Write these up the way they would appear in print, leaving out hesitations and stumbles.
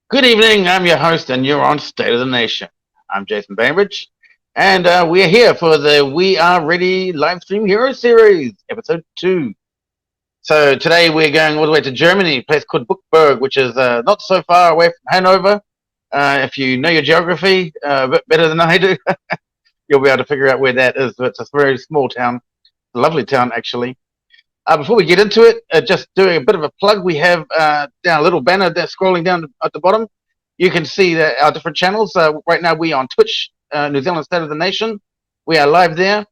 Good evening. I'm your host, and you're on State of the Nation. I'm Jason Bainbridge, and we're here for the We Are Ready live stream hero series, episode 2. So today we're going all the way to Germany, a place called BUCKEBURG, which is not so far away from Hanover. If you know your geography a bit better than I do, you'll be able to figure out where that is. But it's a very small town, a lovely town actually. Before we get into it, just doing a bit of a plug, we have down a little banner there scrolling down at the bottom. You can see that our different channels. Right now, we are on Twitch, New Zealand State of the Nation. We are live there.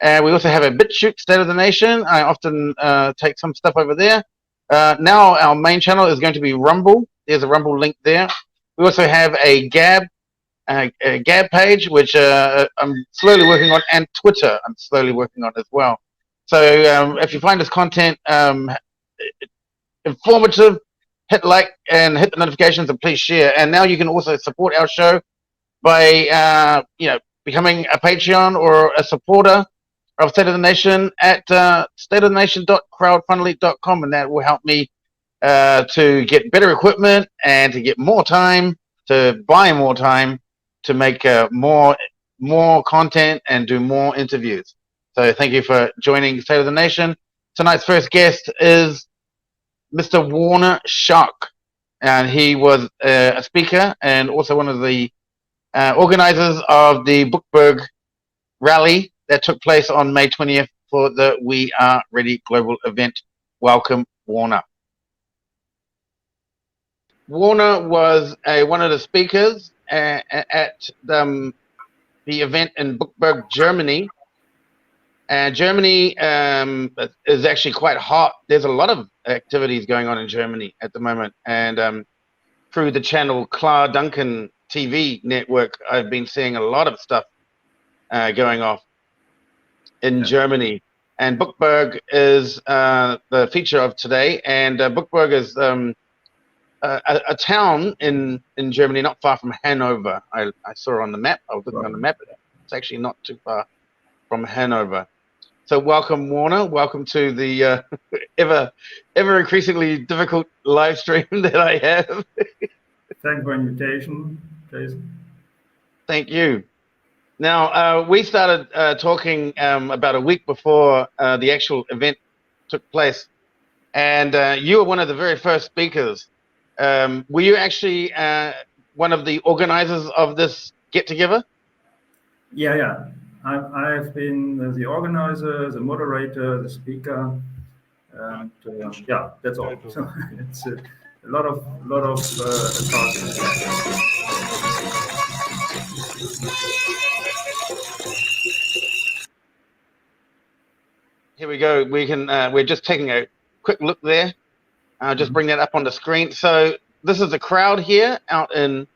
We also have a BitChute State of the Nation. I often take some stuff over there. Now, our main channel is going to be Rumble. There's a Rumble link there. We also have a Gab page, which I'm slowly working on, and Twitter I'm slowly working on as well. So if you find this content informative, hit like and hit the notifications, and please share. And now you can also support our show by becoming a Patreon or a supporter of State of the Nation at stateofthenation.crowdfundly.com, and that will help me to get better equipment and to get more time, to buy more time, to make more content and do more interviews. So thank you for joining State of the Nation. Tonight's first guest is Mr. Werner Schoch, and he was a speaker and also one of the organizers of the BUCKEBURG rally that took place on May 20th for the We Are Ready global event. Welcome, Werner. Werner was one of the speakers at the event in BUCKEBURG, Germany. Germany is actually quite hot. There's a lot of activities going on in Germany at the moment. And through the channel Klardenken TV network, I've been seeing a lot of stuff going off in Germany. And BUCKEBURG is the feature of today. And BUCKEBURG is a town in Germany, not far from Hanover. I saw it on the map. I was looking on the map. It's actually not too far from Hanover. So welcome, Werner. Welcome to the ever increasingly difficult live stream that I have. Thank you for the invitation, Jason. Thank you. Now, we started talking about a week before the actual event took place, and you were one of the very first speakers. Were you actually one of the organizers of this get-together? Yeah. I've been the organizer, the moderator, the speaker, and yeah, that's all. So it's a lot of tasks. Here we go. We can. We're just taking a quick look there. I'll just bring that up on the screen. So this is the crowd here out in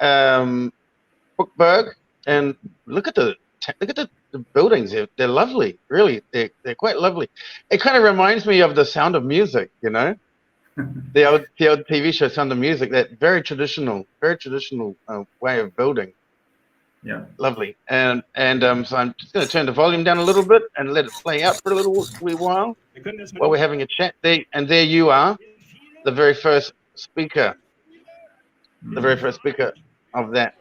BUCKEBURG, and look at the buildings. They're lovely, really. They're quite lovely. It kind of reminds me of The Sound of Music, you know, the old TV show Sound of Music. That very traditional way of building. Yeah, lovely. And so I'm just going to turn the volume down a little bit and let it play out for a little wee while we're having a chat. And there you are, the very first speaker, of that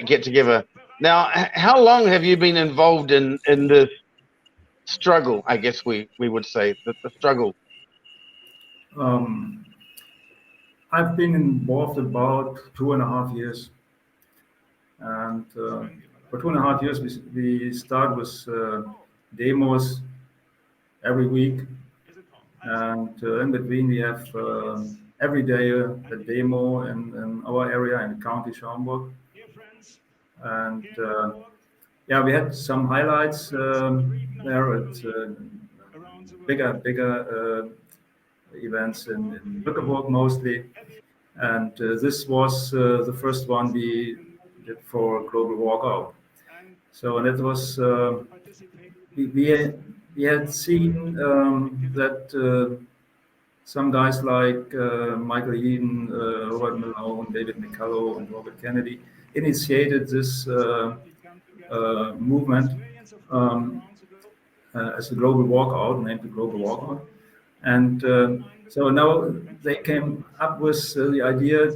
get together. Now, how long have you been involved in this struggle? I guess we would say the struggle. I've been involved about 2.5 years, and for 2.5 years we start with demos every week, and in between we have every day a demo in our area in the county Schaumburg. And yeah, we had some highlights there at bigger events in BUCKEBURG mostly. And this was the first one we did for Global Walkout. So and it was we had seen that some guys like Michael Eden, Robert Malone, David McCullough, and Robert Kennedy initiated this movement as a global walkout, named the Global Walkout. And So now they came up with the idea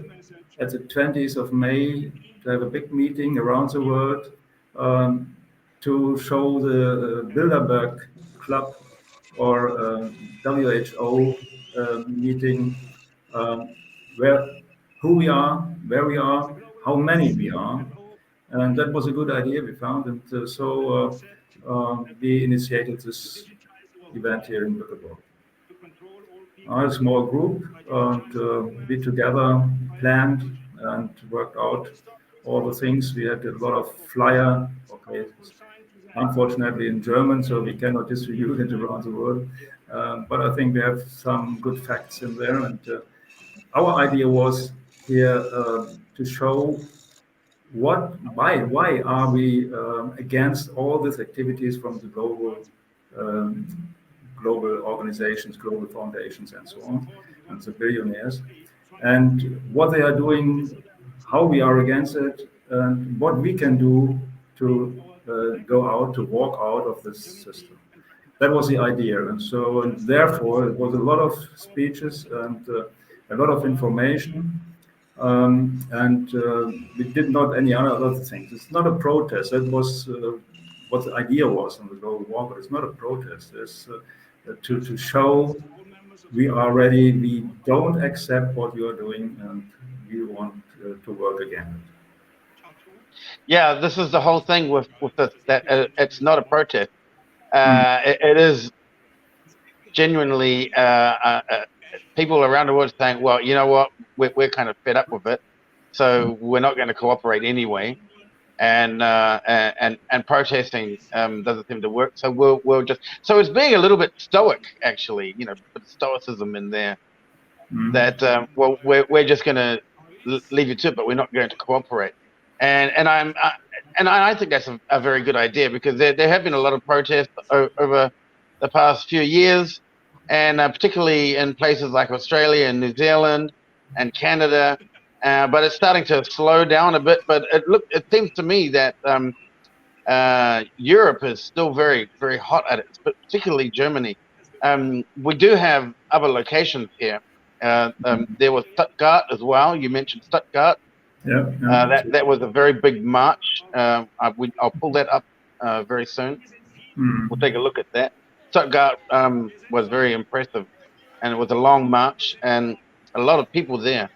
at the 20th of May to have a big meeting around the world um, to show the Bilderberg Club or WHO meeting um, where who we are, where we are, how many we are, and that was a good idea we found, and we initiated this event here in Bückeburg. A small group, and we together planned and worked out all the things. We had a lot of flyer. Okay, unfortunately in German, so we cannot distribute it around the world. But I think we have some good facts in there. And our idea was here to show why are we against all these activities from the um, global organizations, global foundations, and so on, and the billionaires, and what they are doing, how we are against it, and what we can do to go out, to walk out of this system. That was the idea, and so and therefore it was a lot of speeches and a lot of information, and we did not any other things. It's not a protest. That was what the idea was on the global walk. It's not a protest. It's to show we are ready. We don't accept what you are doing, and we want to work again. Yeah, this is the whole thing with this, that it's not a protest. Mm. It is genuinely people around the world saying, well, you know what, we're kind of fed up with it, so we're not going to cooperate anyway. And protesting doesn't seem to work. So we'll just, so it's being a little bit stoic, actually, you know, put stoicism in there, Mm. that well, we're just going to leave you to it, but we're not going to cooperate. And I think that's a very good idea, because there have been a lot of protests over the past few years, and particularly in places like Australia and New Zealand and Canada. But it's starting to slow down a bit. But it seems to me that Europe is still very, very hot at it, but particularly Germany. We do have other locations here. There was Stuttgart as well. You mentioned Stuttgart. Yeah, That was a very big march. I'll pull that up very soon. We'll take a look at that. Stuttgart was very impressive, and it was a long march and a lot of people there.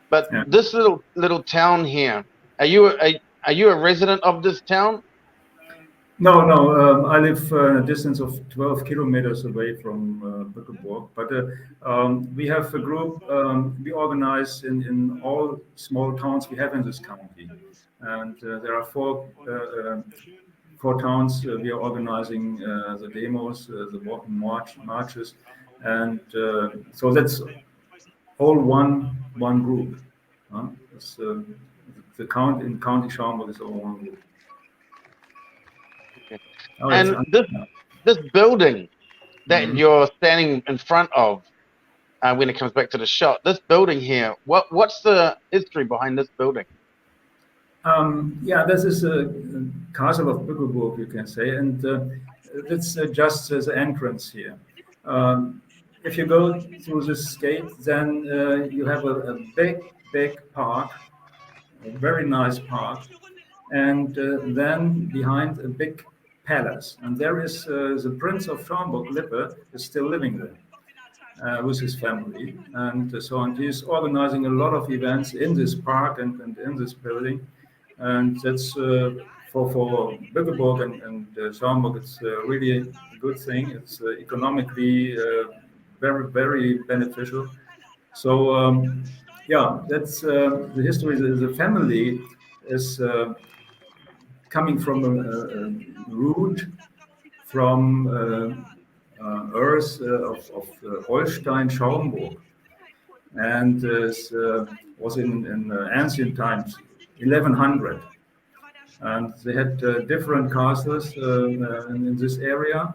But yeah. this little town here, are you a resident of this town? No, no. I live a distance of 12 kilometers away from Bückeburg, but we have a group. We organize in all small towns we have in this county, and there are four towns we are organizing the demos, the walking marches, and so that's all one group. It's, the count in County Schaumburg is all one group. Okay. Oh, it's And this building that Mhm. you're standing in front of, when it comes back to the shot, this building here, what's the history behind this building? Yeah, this is a castle of Bückeburg, you can say, and it's just the entrance here. If you go through this gate, then you have a big park, a very nice park, and then behind a big palace. And there is the Prince of Schaumburg-Lippe is still living there with his family, and so on. He's organizing a lot of events in this park and in this building, and that's for Bückeburg and Schaumburg. It's really a good thing. It's economically very beneficial. So yeah, that's the history. The family is coming from a root from earth of Holstein-Schaumburg, and was in ancient times, 1100. And they had different castles in this area,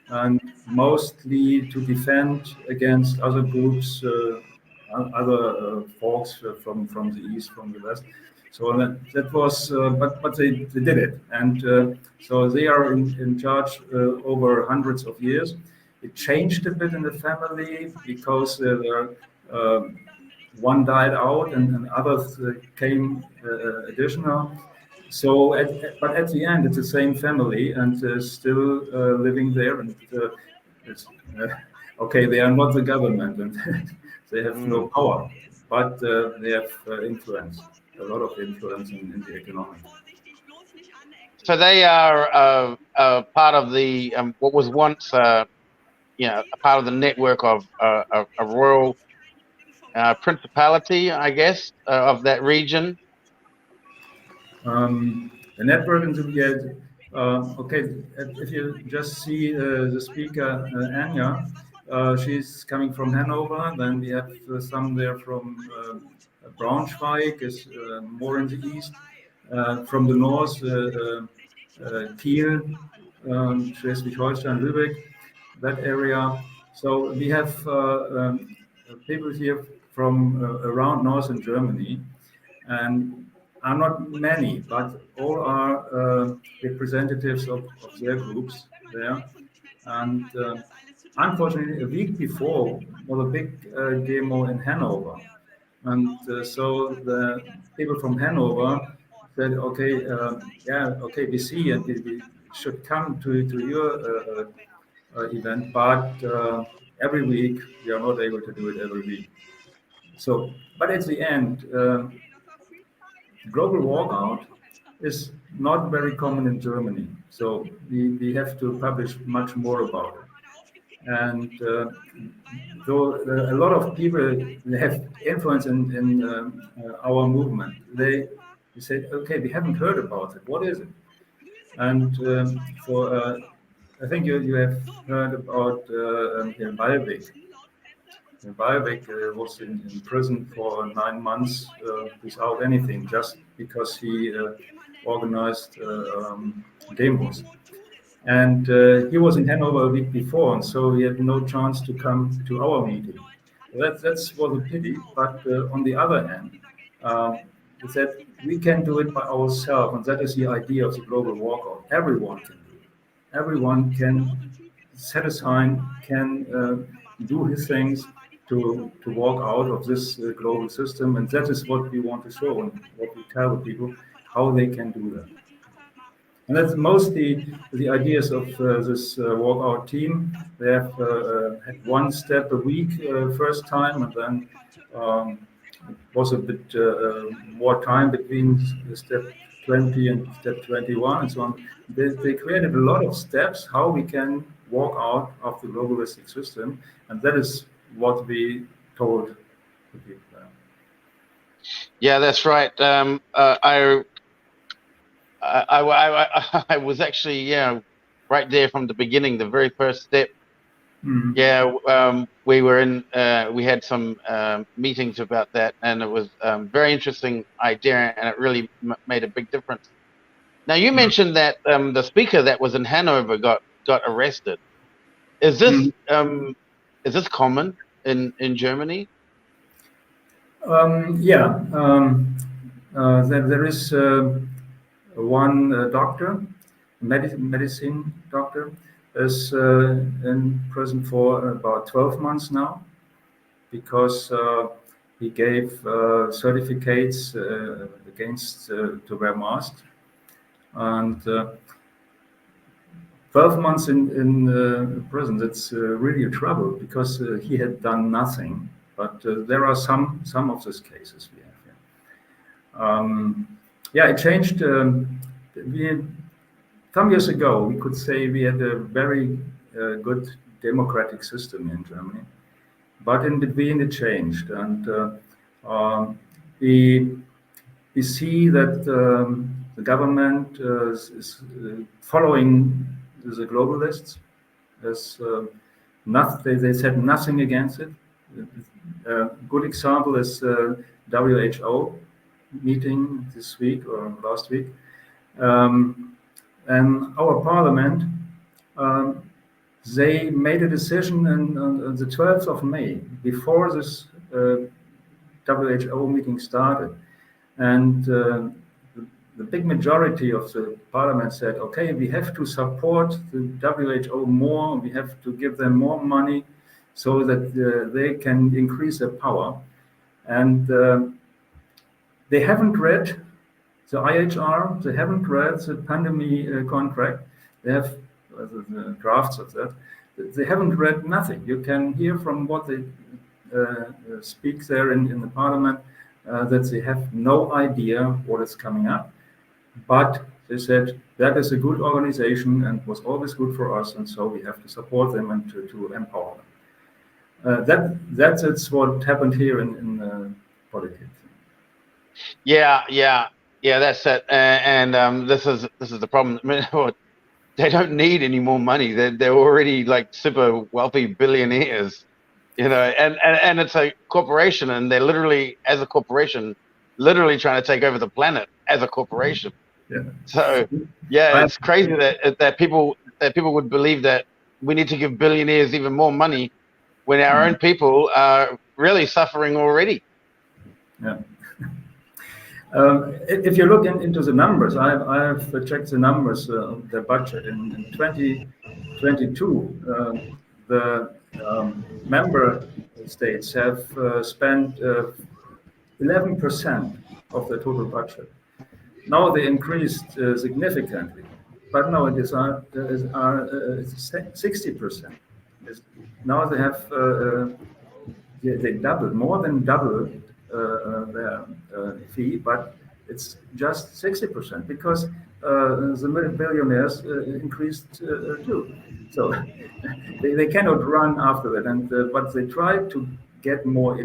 and mostly to defend against other groups, other folks from the east, from the west. So that was, but they did it, and so they are in charge over hundreds of years. it changed a bit in the family because one died out and others came additional. So, but at the end, it's the same family and still living there. And it's, okay, they are not the government and they have no power, but they have influence, a lot of influence in the economy. So they are part of the what was once, a part of the network of a royal principality, I guess, of that region. The network in the okay, if you just see the speaker, Anya, she's coming from Hanover. Then we have some there from Braunschweig, is more in the east. From the north, Kiel, Schleswig-Holstein, Lübeck, that area. So we have people here from around northern Germany, and are not many, but all are representatives of their groups there. And unfortunately, a week before was a big demo in Hanover. And so the people from Hanover said, okay, yeah, okay, we see and we should come to your event, but every week we are not able to do it every week. So, but at the end, global walkout is not very common in Germany. So we have to publish much more about it. And though a lot of people have influence in our movement, they say, okay, we haven't heard about it. What is it? And I think you have heard about Walbeck. Walbeck was in prison for 9 months without anything, just because he organized demos. And he was in Hanover a week before, and so he had no chance to come to our meeting. That was a pity. But on the other hand, he said we can do it by ourselves, and that is the idea of the global walkout. Everyone can do it. Everyone can set a sign, can do his things to walk out of this global system, and that is what we want to show and what we tell the people how they can do that. And that's mostly the ideas of this walkout team. They have had one step a week first time, and then it was a bit more time between step 20 and step 21 and so on. They created a lot of steps how we can walk out of the globalistic system, and that is what we told the people. Yeah, that's right. I was actually right there from the beginning, the very first step. Mm. Yeah, we were in. We had some meetings about that, and it was very interesting idea, and it really made a big difference. Now you mentioned that the speaker that was in Hanover got arrested. Is this common in Germany? Yeah, there is one doctor, medicine doctor, is in prison for about 12 months now because he gave certificates against to wear masks, and 12 months in prison. That's really a trouble because he had done nothing. But there are some of these cases we have. Yeah, it changed. Some years ago, we could say we had a very good democratic system in Germany, but in between it changed, and we see that the government is following the globalists. They said nothing against it. A good example is WHO meeting this week or last week. And our parliament, they made a decision on the 12th of May, before this WHO meeting started. And the the big majority of the parliament said, okay, we have to support the WHO more, we have to give them more money so that they can increase their power. And they haven't read the IHR, they haven't read the pandemic contract, they have the drafts of that, they haven't read nothing. You can hear from what they speak there in the parliament that they have no idea what is coming up. But they said that is a good organization and was always good for us, and so we have to support them and to empower them. That's what happened here in politics. Yeah, that's it. And this is the problem. I mean, they don't need any more money. They're already like super wealthy billionaires, you know. And it's a corporation, and they're literally, as a corporation, literally trying to take over the planet as a corporation. Yeah. So yeah, it's crazy that people would believe that we need to give billionaires even more money when our own people are really suffering already. Yeah. If you look into the numbers, I have checked the numbers of the budget in 2022. The member states have spent 11% of the total budget. Now they increased significantly, but now it is 60%. Now they have they doubled, more than doubled their fee, but it's just 60% because the billionaires increased too. So they cannot run after that, and but they try to get more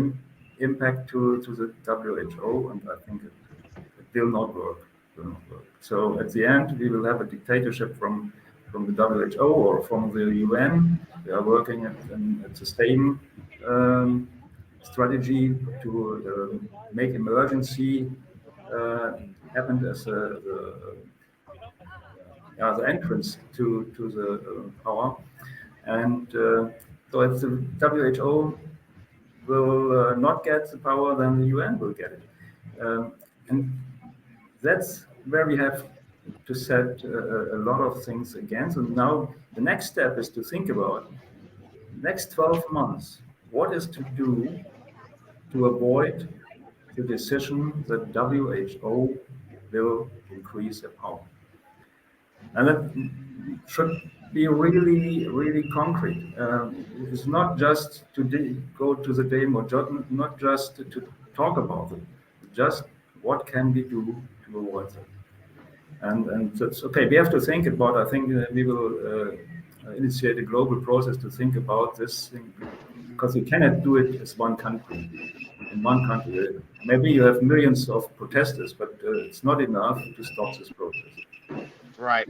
impact to the WHO, and I think it will not work. So at the end, we will have a dictatorship from the WHO or from the UN. They are working at the same strategy to make emergency happen as the entrance to the power. And so if the WHO will not get the power, then the UN will get it. And that's where we have to set a lot of things again. So now the next step is to think about next 12 months, what is to do to avoid the decision that WHO will increase their power. And that should be really, really concrete. It's not just to go to the demo, not just to talk about it, just what can we do to avoid that. And it's okay, we have to think about, I think we will initiate a global process to think about this thing, because you cannot do it as one country. In one country, maybe you have millions of protesters, but it's not enough to stop this process. Right,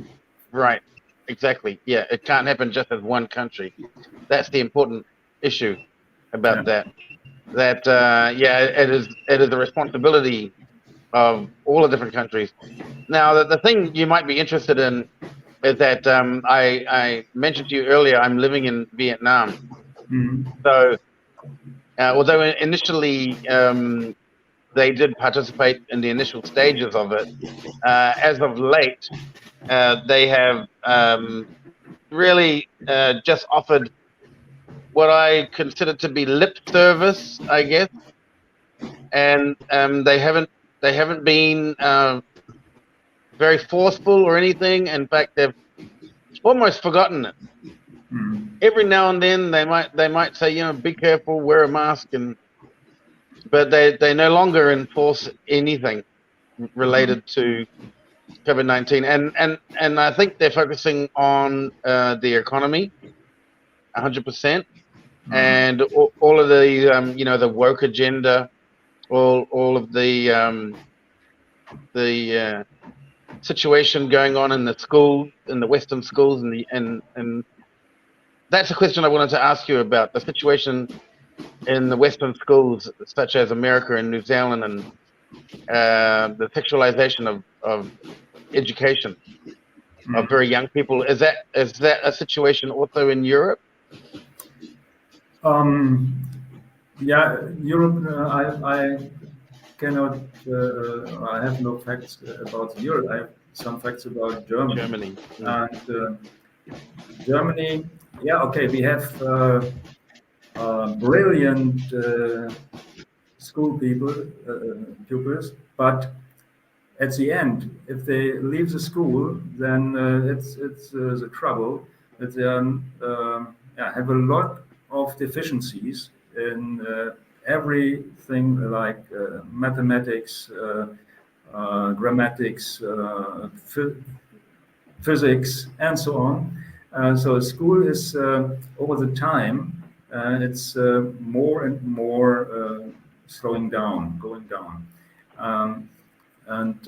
exactly. Yeah, it can't happen just as one country. That's the important issue about that. That it is the responsibility of all the different countries. Now, the thing you might be interested in is that I mentioned to you earlier, I'm living in Vietnam. Mm-hmm. So, although initially they did participate in the initial stages of it, as of late, they have really just offered what I consider to be lip service, I guess, and they haven't been very forceful or anything. In fact, they've almost forgotten it. Mm-hmm. Every now and then they might say, be careful, wear a mask, but they no longer enforce anything related to COVID-19, and I think they're focusing on the economy 100%, and all of the the woke agenda, all of the situation going on in the schools, in the Western schools, and that's a question I wanted to ask you about the situation in the Western schools, such as America and New Zealand, and the sexualization of education of very young people. Is that a situation also in Europe? Yeah, Europe. cannot. I have no facts about Europe. I have some facts about Germany, Germany. and Germany. Yeah, okay. We have brilliant school pupils, but at the end, if they leave the school, then it's the trouble that they yeah, have a lot of deficiencies in everything like mathematics, grammatics, physics, and so on. So school is over the time, it's more and more slowing down, going down. Um, and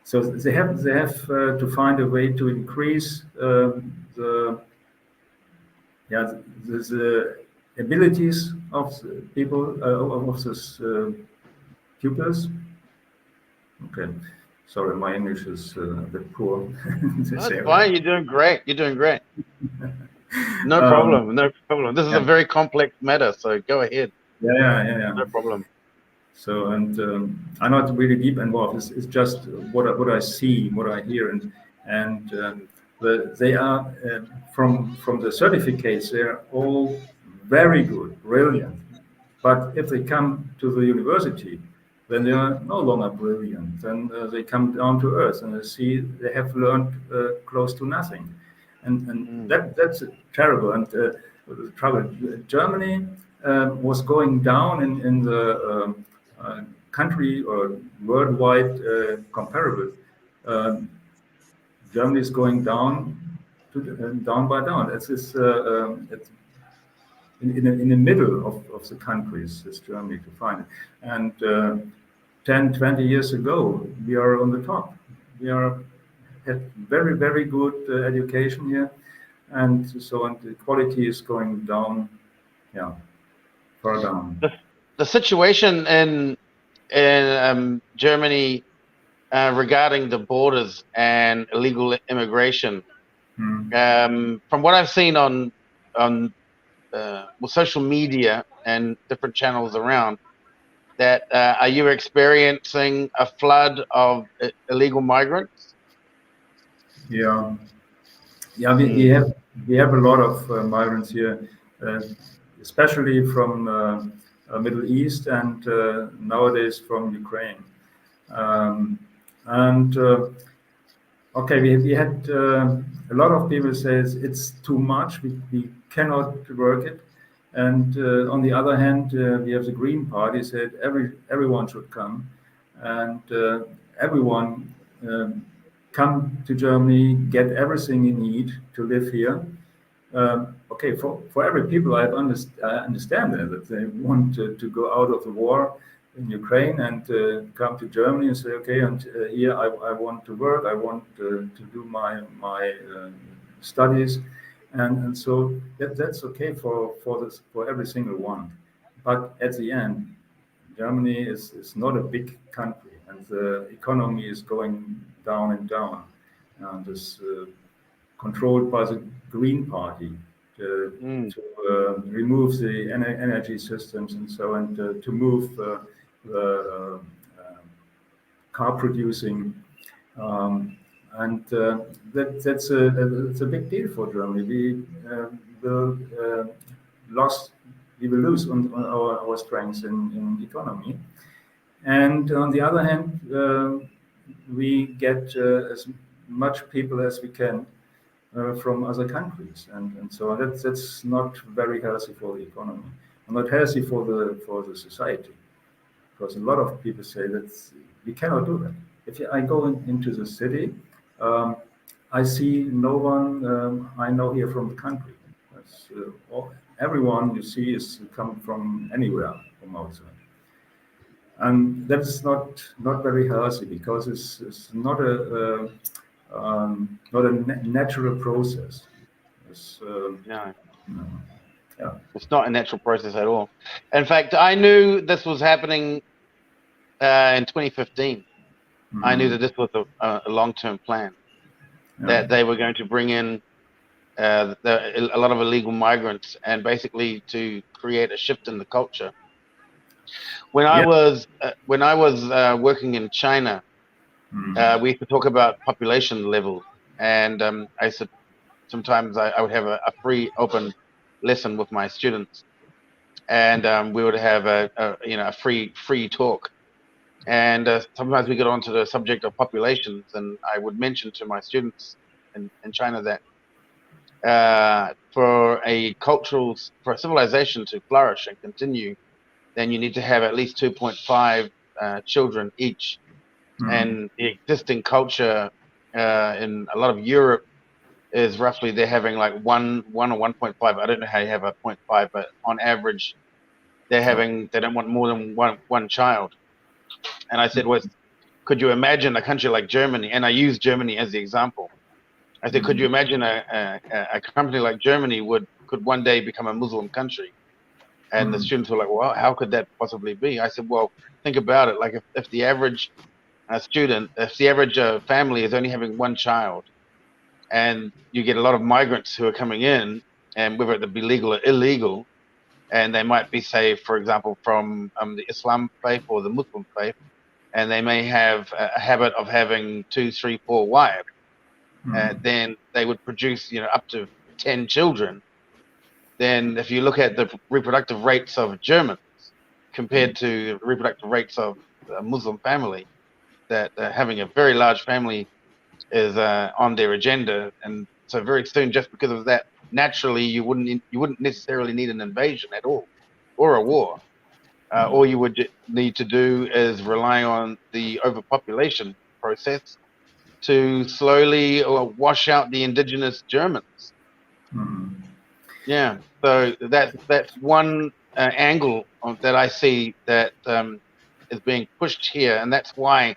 so they have to find a way to increase the yeah the abilities of the people of this pupils. Okay, sorry, my English is a bit poor in this That's area. fine. You're doing great. You're doing great. No Um, problem. No problem. This is a yeah, very complex matter, so go ahead. yeah. No problem. So, and I'm not really deep involved. It's just what I see, what I hear, and they are from the certificates. They are all very good, brilliant. But if they come to the university, then they are no longer brilliant. Then they come down to earth and they see they have learned close to nothing, and that's terrible. And the trouble, Germany was going down in the country or worldwide comparable. Um, Germany is going down down by down. It's in the middle of the countries is Germany to find it. And 10, 20 years ago, we are on the top. We are had very good education here, and so on. The quality is going down, yeah, far down. The situation in Germany regarding the borders and illegal immigration, Hmm. from what I've seen on well, social media and different channels around, that are you experiencing a flood of illegal migrants? Yeah, yeah. Mm, We have a lot of migrants here, uh, especially from Middle East and nowadays from Ukraine. Um, and Okay, we had a lot of people says it's too much. We cannot work it, and on the other hand, we have the Green Party said everyone should come, and everyone come to Germany, get everything you need to live here. Okay, for every people, I understand that they want to go out of the war in Ukraine and come to Germany and say, okay, and here I want to work, I want to do my studies, and so that's okay for every single one. But at the end, Germany is not a big country, and the economy is going down and down, and is controlled by the Green Party mm. to remove the energy systems and so on, to move the car producing. Um, and that's a big deal for Germany. Will lost we will lose on our strengths in economy. And on the other hand, we get as much people as we can from other countries, and so that's not very healthy for the economy, and not healthy for the society, because a lot of people say that we cannot do that. If I go into the city, um, I see no one I know here from the country. Everyone you see is coming from anywhere from outside. And that's not very healthy because it's not not a natural process. It's, No, no, yeah. it's not a natural process at all. In fact, I knew this was happening in 2015. I knew Mhm. that this was a long-term plan, Yeah. that they were going to bring in a lot of illegal migrants and basically to create a shift in the culture Yeah. When I was working in China, we used to talk about population levels, and I said sometimes I would have a free open lesson with my students, and we would have a free talk, and sometimes we get onto the subject of populations, and I would mention to my students in China that for a civilization to flourish and continue, then you need to have at least 2.5 children each. And the existing culture in a lot of Europe is roughly they're having like one or 1.5. I don't know how you have a 0.5, but on average they don't want more than one child. And I said, well, could you imagine a country like Germany? And I use Germany as the example. I said, could you imagine a company like Germany could one day become a Muslim country? And the students were like, well, how could that possibly be? I said, well, think about it. Like if the average if the average family is only having one child, and you get a lot of migrants who are coming in, and whether it be legal or illegal, and they might be, say, for example, from the Islam faith or the Muslim faith, and they may have a habit of having 2, 3, 4 wives, then they would produce, up to 10 children. Then if you look at the reproductive rates of Germans compared to reproductive rates of a Muslim family, that having a very large family is on their agenda, and so very soon, just because of that, naturally you wouldn't necessarily need an invasion at all, or a war. All you would need to do is rely on the overpopulation process to slowly wash out the indigenous Germans. Yeah, so that's one angle that I see that is being pushed here, and that's why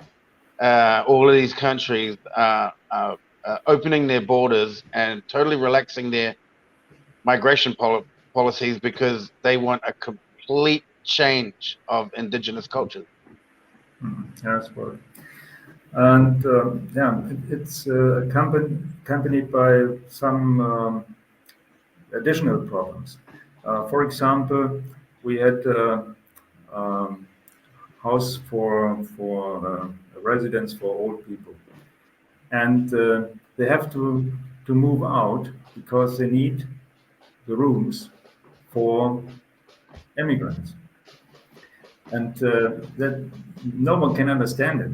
all of these countries are opening their borders and totally relaxing their migration policies, because they want a complete change of indigenous cultures. That's right. And it's accompanied by some additional problems. For example, we had house for residence for old people, and they have to move out because they need the rooms for immigrants, and that no one can understand it.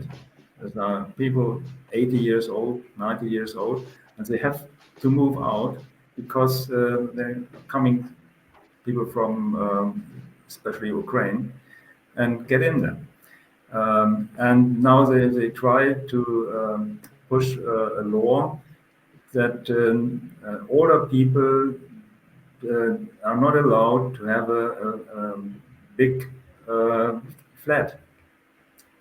There's people 80 years old, 90 years old, and they have to move out because they're coming people from especially Ukraine and get in there. And now they try to push a law that older people are not allowed to have a big flat,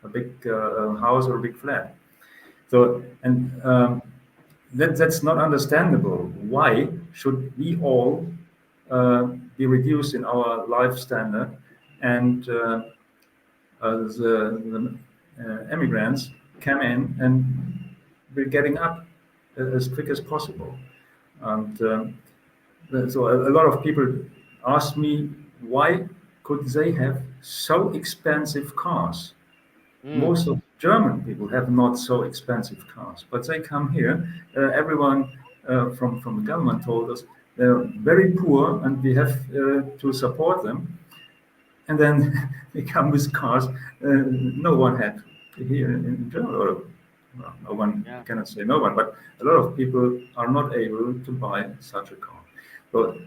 a big house or a big flat. So, and that's not understandable. Why should we all be reduced in our life standard, and the immigrants come in and we're getting up as quick as possible? And so a lot of people ask me, why could they have so expensive cars? Most of German people have not so expensive cars, but they come here. Everyone from the government told us they're very poor and we have to support them. And then they come with cars no one had here in Germany. Or, well, no one cannot say no one, but a lot of people are not able to buy such a car. So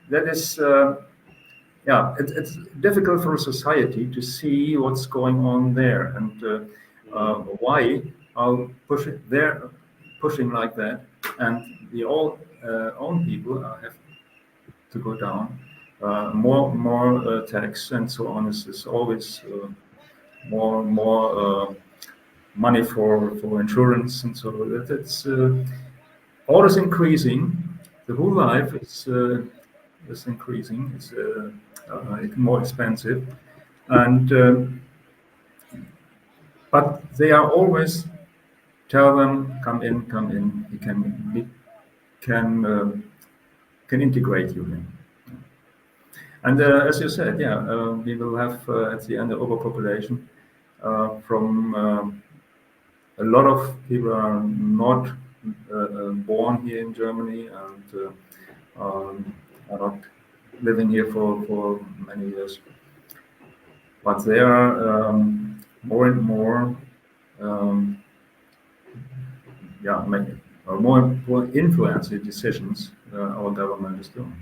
that is. It's difficult for a society to see what's going on there, and why are pushing like that, and the own people have to go down. More tax and so on. Is always more money for insurance, and so it's always increasing. The whole life is increasing. It's more expensive, and but they are always tell them, come in, we can integrate you in. And as you said, yeah, we will have at the end an overpopulation from a lot of people are not born here in Germany and are not living here for many years. But there are more and more, um, yeah, more influence the decisions our government is doing.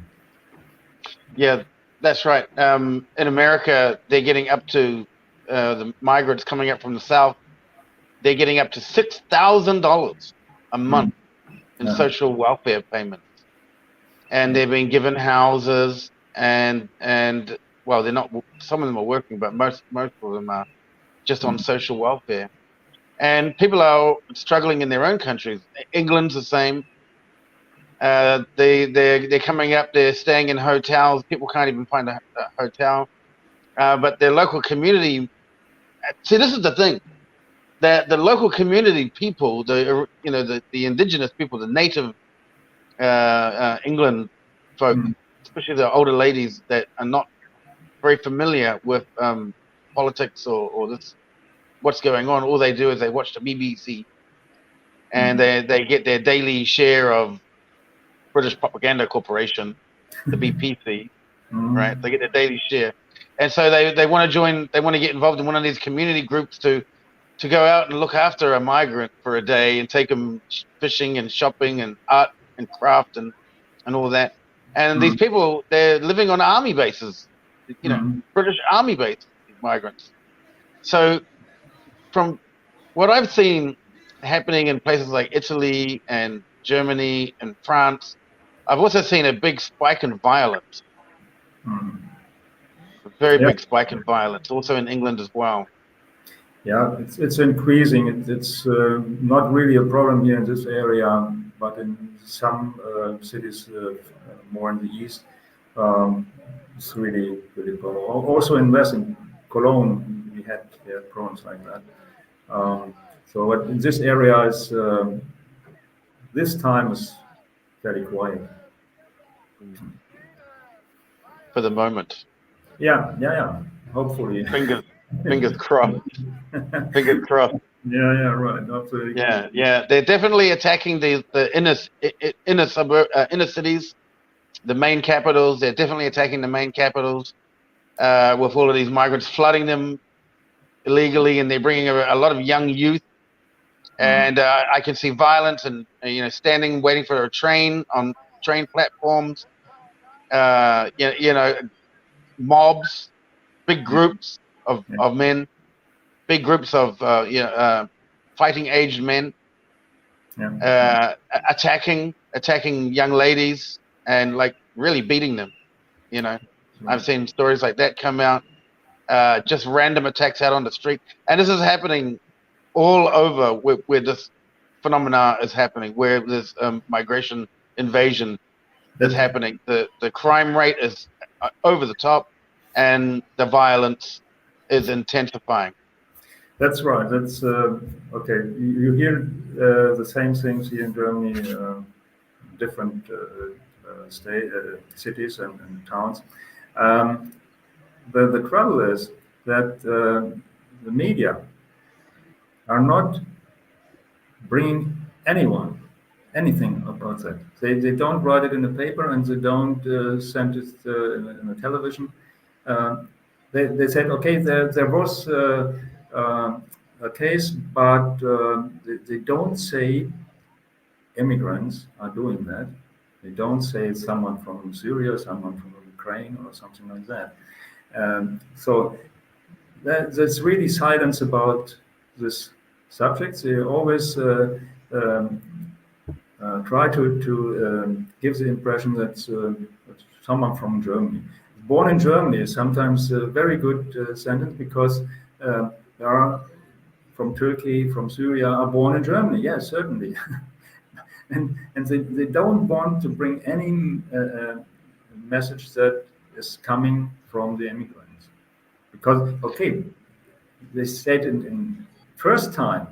Yeah, that's right. In America, they're getting up to the migrants coming up from the south. They're getting up to $6,000 a month Mm. in Yeah. social welfare payments, and they're being given houses and well, they're not. Some of them are working, but most of them are just on Mm. social welfare. And people are struggling in their own countries. England's the same. They're coming up. They're staying in hotels. People can't even find a hotel. But their local community. See, this is the thing. That the local community people, the indigenous people, the native England folk, Mm. especially the older ladies that are not very familiar with politics or this what's going on. All they do is they watch the BBC and Mm. they get their daily share of British Propaganda Corporation, the BPC, right? Mm. They get their daily share, and so they want to join. They want to get involved in one of these community groups to go out and look after a migrant for a day and take them fishing and shopping and art and craft and all that. And these Mm. people, they're living on army bases, Mm. British army bases, these migrants. So from what I've seen happening in places like Italy and Germany and France, I've also seen a big spike in violence, Mm. a very Yeah. big spike in violence, also in England as well. Yeah, it's increasing. It's not really a problem here in this area, but in some cities more in the east, it's really a problem. Also in west, in Cologne, we had problems like that. So what in this area is this time is very quiet. For the moment. Yeah. Hopefully. Fingers crossed. Fingers crossed. Yeah, right. Absolutely. Yeah. They're definitely attacking the inner cities, the main capitals. They're definitely attacking the main capitals with all of these migrants flooding them illegally, and they're bringing a lot of young youth. Mm. And I can see violence and standing waiting for a train on train platforms. Mobs, big groups Yeah. of men, big groups of fighting aged men Yeah. attacking young ladies and like really beating them. You know, I've Right. seen stories like that come out. Just random attacks out on the street, and this is happening all over where this phenomena is happening, where this migration invasion is That happening. The crime rate is over the top, and the violence is intensifying. that's right. That's okay. You hear the same things here in Germany, different state cities and towns. Um, the trouble is that the media are not bringing anything about that. They don't write it in the paper and they don't send it in the television. Uh, they said, okay, there was a case, but they don't say immigrants are doing that. They don't say someone from Syria, someone from Ukraine, or something like that. So there's really silence about this subject. They always um, try to give the impression that someone from Germany, born in Germany, is sometimes a very good sentence because there are from Turkey, from Syria, are born in Germany. Yes, certainly. And they don't want to bring any message that is coming from the immigrants. Because, okay, they said in first time,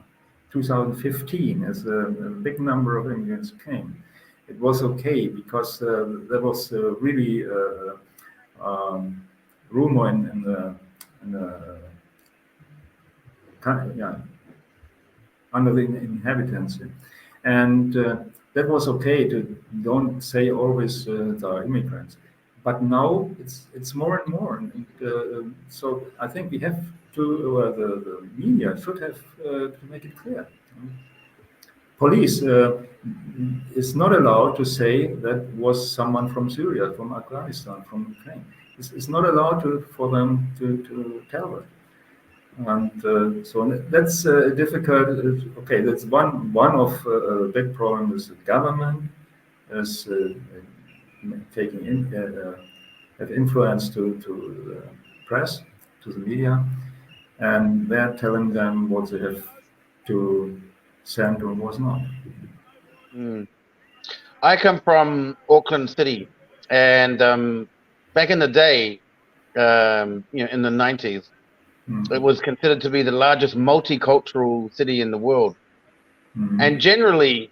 2015, as a big number of immigrants came, it was okay because there was really rumor in the yeah, under the inhabitants. And that was okay to don't say always there are immigrants. But now it's more and more. And so I think we have to, the media should have to make it clear. Police is not allowed to say that was someone from Syria, from Afghanistan, from Ukraine. It's not allowed for them to tell that. And so that's difficult. Okay, that's one of big problems. The government is taking have influence to the press, to the media, and they're telling them what they have to send or what's not. Mm. I come from Auckland City, and back in the day, in the 90s, it Mm. was considered to be the largest multicultural city in the world. And Mm. generally,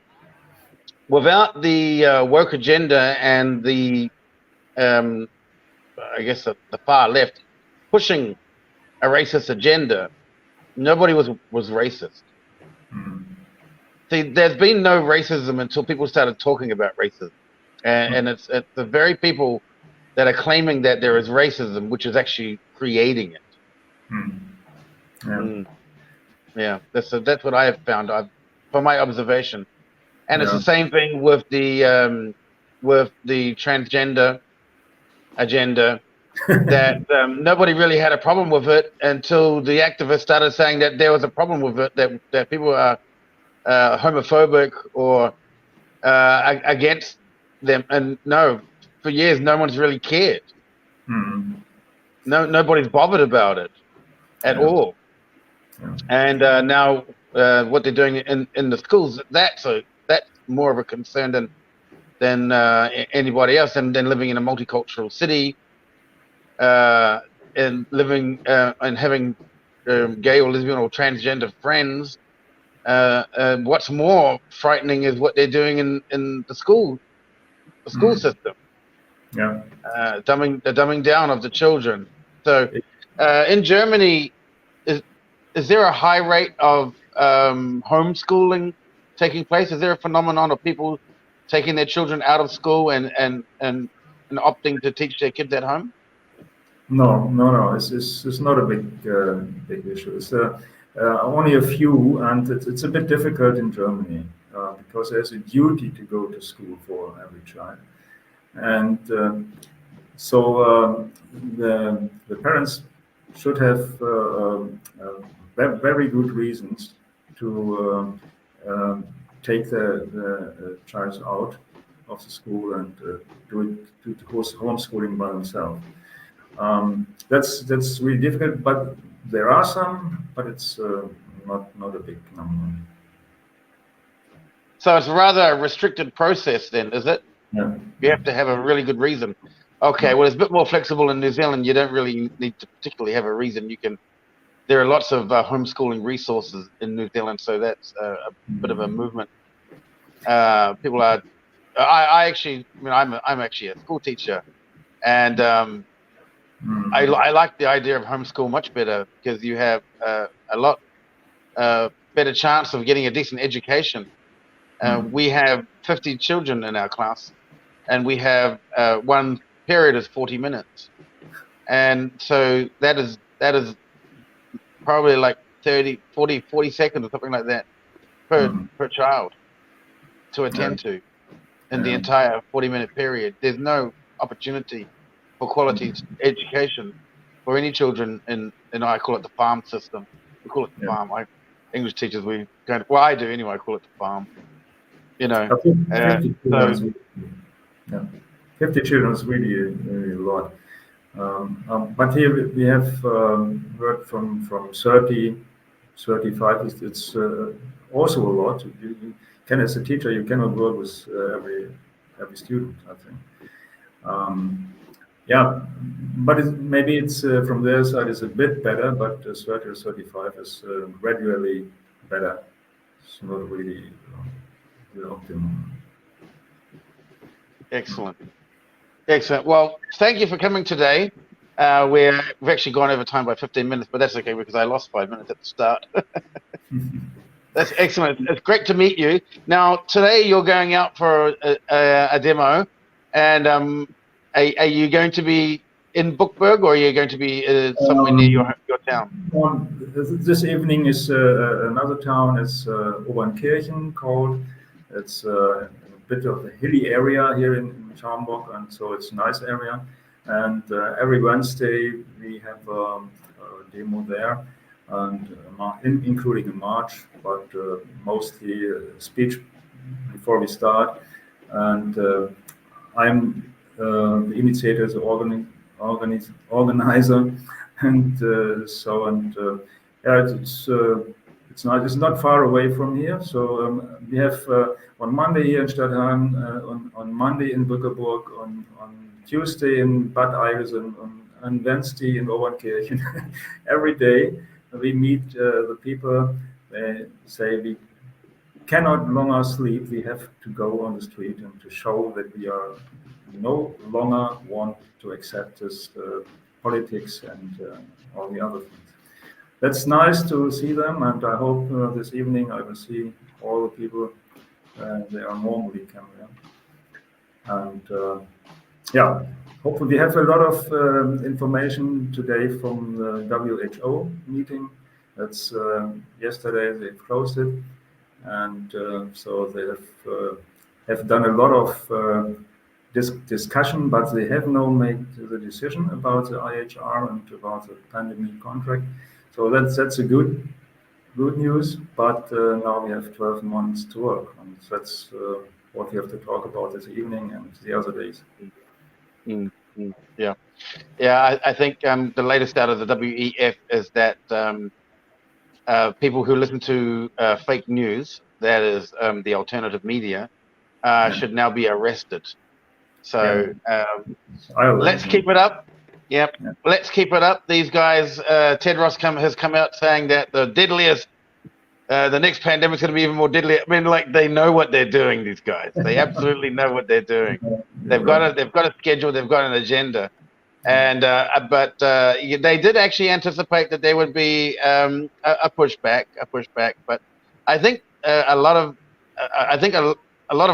without the woke agenda and the, um, I guess, the far left pushing a racist agenda, nobody was racist. Mm. See, there's been no racism until people started talking about racism, and it's the very people that are claiming that there is racism which is actually creating it. Mm. Yeah, Mm, yeah, that's what I have found. From my observation, and it's the yeah. same thing with the transgender agenda. That nobody really had a problem with it until the activists started saying that there was a problem with it. That people are homophobic or against them. And no, for years, no one's really cared. Mm. Nobody's bothered about it at Yeah, all. yeah. And now what they're doing in the schools, that's more of a concern than anybody else. And then living in a multicultural city uh, and living and having gay or lesbian or transgender friends. What's more frightening is what they're doing in the school Mm. system. Yeah. The dumbing down of the children. So, in Germany, is is there a high rate of homeschooling taking place? Is there a phenomenon of people taking their children out of school and opting to teach their kids at home? No, no, no. It's not a big issue. It's only a few, and it's a bit difficult in Germany because there's a duty to go to school for every child, and so the parents should have very good reasons to take the child out of the school and do it to course homeschooling by themselves. That's really difficult, but there are some, but it's not a big number. So it's rather a restricted process, then, is it? Yeah, You yeah, have to have a really good reason. Okay, yeah. well, it's a bit more flexible in New Zealand. You don't really need to particularly have a reason. There are lots of homeschooling resources in New Zealand, so that's a bit of a Mm, movement. People are. I actually, I'm actually a school teacher, and I like the idea of homeschool much better because you have a lot better chance of getting a decent education. mm, We have 50 children in our class, and we have one period is 40 minutes, and so that is probably like 40 seconds or something like that mm. per child to Yeah, attend to in the yeah. entire 40-minute period. There's no opportunity for quality Mm, education for any children in I call it the farm system. We call it the yeah. farm. English teachers, we kind of, well, I do anyway. I call it the farm. You know, I think uh, 50 children so is really, yeah. 50 children is really a lot. But here we have heard from 30, 35. It's also a lot. You can, as a teacher, you cannot work with every student, I think. Um, yeah, but maybe it's from their side is a bit better, but 30 or 35 is gradually better. It's not really the optimum. excellent. Excellent. Well, thank you for coming today. We've actually gone over time by 15 minutes, but that's okay because I lost 5 minutes at the start. That's excellent. It's great to meet you. Now, today you're going out for a demo, and are you going to be in BUCKEBURG or are you going to be somewhere near your town? This evening is another town is Obernkirchen called. It's a bit of a hilly area here in Schaumburg, and so it's a nice area. And every Wednesday we have a demo there, and including a march, but mostly a speech before we start. And I'm the initiator, the organizer, and yeah, it's not far away from here. So we have on Monday here in Stadtheim, on Monday in Bückeburg, on Tuesday in Bad Eilsen, on Wednesday in Obernkirchen. Every day we meet the people. They say we cannot longer sleep. We have to go on the street and to show that we are no longer want to accept this politics and all the other things. That's nice to see them, and I hope this evening I will see all the people they are normally coming. And yeah, hopefully we have a lot of information today from the WHO meeting. That's yesterday they closed it, and so they have done a lot of discussion, but they have not made the decision about the IHR and about the pandemic contract. So that's a good news. But now we have 12 months to work, and that's what we have to talk about this evening and the other days. Yeah, yeah. I think the latest out of the WEF is that people who listen to fake news, that is the alternative media, should now be arrested. So let's keep it up. Yep, let's keep it up. These guys, Tedros has come out saying that the deadliest, the next pandemic is going to be even more deadly. I mean, like they know what they're doing. These guys, they absolutely know what they're doing. They've got a schedule. They've got an agenda. And but they did actually anticipate that there would be a pushback. But I think a lot of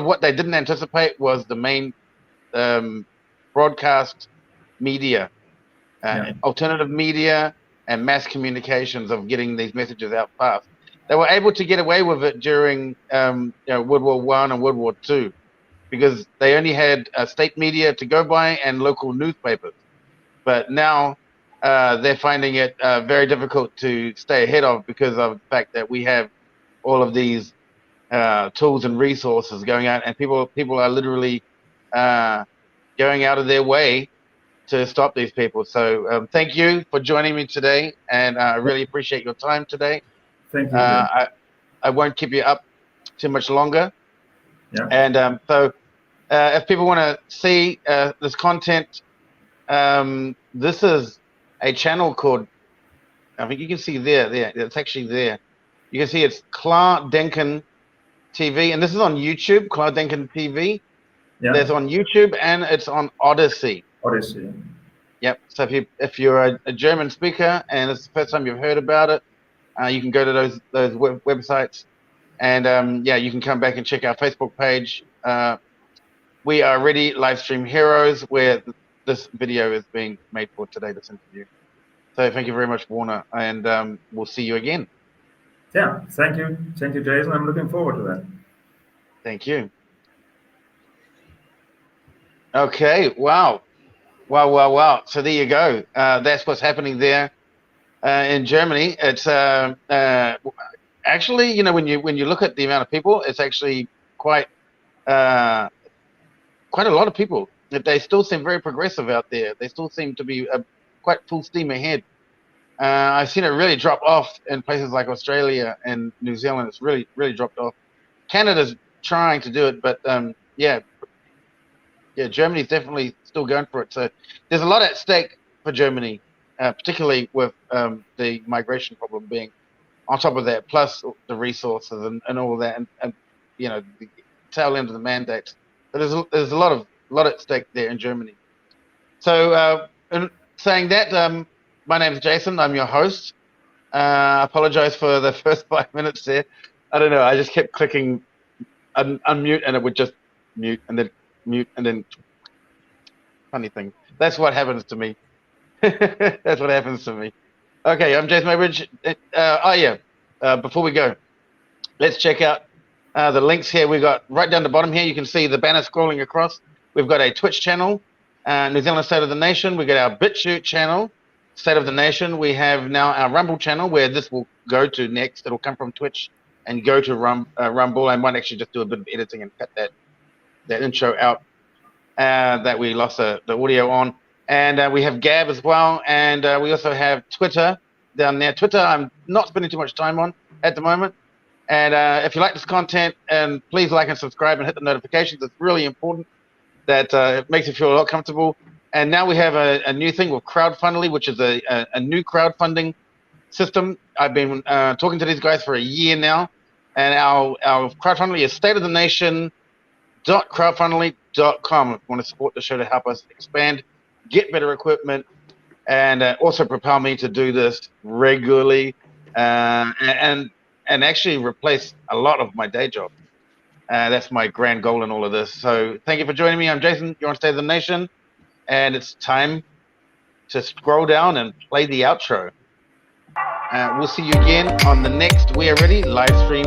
what they didn't anticipate was the main broadcast media, alternative media, and mass communications of getting these messages out fast. They were able to get away with it during World War I and World War II because they only had state media to go by and local newspapers. But now they're finding it very difficult to stay ahead of because of the fact that we have all of these tools and resources going out, and people are literally going out of their way to stop these people. So thank you for joining me today, and I really appreciate your time today. Thank you. I won't keep you up too much longer. Yeah. And so if people want to see this content, this is a channel called, I think you can see there, it's actually there. You can see it's Klardenken TV, and this is on YouTube, Klardenken TV. Yeah. There's on YouTube and it's on Odyssey. Odyssey. Yep. So if you're a German speaker and it's the first time you've heard about it, you can go to those websites, and yeah, you can come back and check our Facebook page. We are Ready Livestream Heroes, where this video is being made for today, this interview. So thank you very much, Werner, and we'll see you again. Yeah, thank you, Jason. I'm looking forward to that. Thank you. Okay, wow. So there you go. That's what's happening there in Germany. It's actually, you know, when you look at the amount of people, it's actually quite a lot of people. They still seem very progressive out there. They still seem to be quite full steam ahead. I've seen it really drop off in places like Australia and New Zealand. It's really dropped off. Canada's trying to do it, but yeah, Germany's definitely still going for it. So there's a lot at stake for Germany, particularly with the migration problem being on top of that, plus the resources and all of that, and you know, the tail end of the mandate. But there's a lot at stake there in Germany. So, in saying that, my name is Jason. I'm your host. I apologize for the first 5 minutes there. I don't know. I just kept clicking unmute, and it would just mute, and then funny thing. That's what happens to me. That's what happens to me. Okay, I'm Jason Maybridge. Before we go, let's check out the links here. We've got right down the bottom here. You can see the banner scrolling across. We've got a Twitch channel, New Zealand State of the Nation. We got our BitChute channel, State of the Nation. We have now our Rumble channel, where this will go to next. It'll come from Twitch and go to Rumble. I might actually just do a bit of editing and cut that intro out that we lost the audio on. And we have Gab as well. And we also have Twitter down there. Twitter, I'm not spending too much time on at the moment. And if you like this content, please like and subscribe and hit the notifications. It's really important. That it makes you feel a lot comfortable. And now we have a new thing with Crowdfundly, which is a new crowdfunding system. I've been talking to these guys for a year now. And our Crowdfundly is stateofthenation.crowdfundly.com if you want to support the show to help us expand, get better equipment, and also propel me to do this regularly and actually replace a lot of my day job. That's my grand goal in all of this. So thank you for joining me. I'm Jason. You're on State of the Nation. And it's time to scroll down and play the outro. We'll see you again on the next We Are Ready live stream